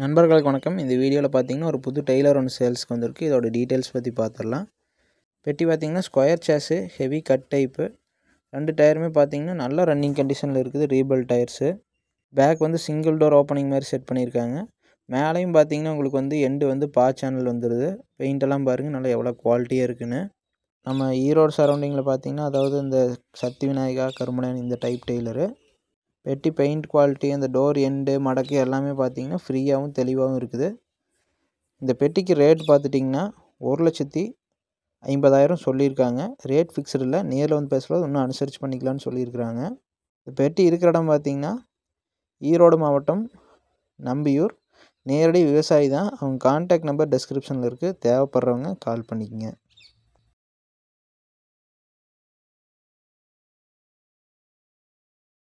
நண்பர்களுக்கு வணக்கம். இந்த வீடியோவில் பார்த்தீங்கன்னா ஒரு புது டெய்லர் ஒன்று சேல்ஸ்க்கு வந்திருக்கு. இதோட டீட்டெயில்ஸ் பற்றி பார்த்துடலாம். பெட்டி பார்த்தீங்கன்னா square chase, heavy cut type. 2 டயருமே பார்த்தீங்கன்னா நல்ல ரன்னிங் கண்டிஷனில் இருக்குது. Rebel tyres. பேக் வந்து சிங்கிள் டோர் ஓப்பனிங் மாதிரி செட் பண்ணியிருக்காங்க. மேலேயும் பார்த்தீங்கன்னா உங்களுக்கு வந்து எண்டு வந்து சேனல் வந்துடுது. பெயிண்டெல்லாம் பாருங்கள் நல்லா எவ்வளோ குவாலிட்டியாக இருக்குன்னு. நம்ம ஈரோடு சரௌண்டிங்கில் பார்த்தீங்கன்னா அதாவது இந்த சக்தி விநாயகா, கருமலையான் இந்த டைப் டெய்லரு. பெட்டி பெயிண்ட் குவாலிட்டி, அந்த டோர் எண்டு மடக்கு எல்லாமே பார்த்தீங்கன்னா ஃப்ரீயாகவும் தெளிவாகவும் இருக்குது. இந்த பெட்டிக்கு ரேட் பார்த்துட்டிங்கன்னா 1,50,000 சொல்லியிருக்காங்க. ரேட் ஃபிக்ஸ்டு இல்லை, நேரில் வந்து பேசுகிறது இன்னும் அனுசரித்து பண்ணிக்கலாம்னு சொல்லியிருக்கிறாங்க. இந்த பெட்டி இருக்கிற இடம் பார்த்திங்கன்னா ஈரோடு மாவட்டம் நம்பியூர். நேரடி விவசாயி தான். அவங்க கான்டாக்ட் நம்பர் டிஸ்கிரிப்ஷனில் இருக்குது. தேவைப்படுறவங்க கால் பண்ணிக்கங்க.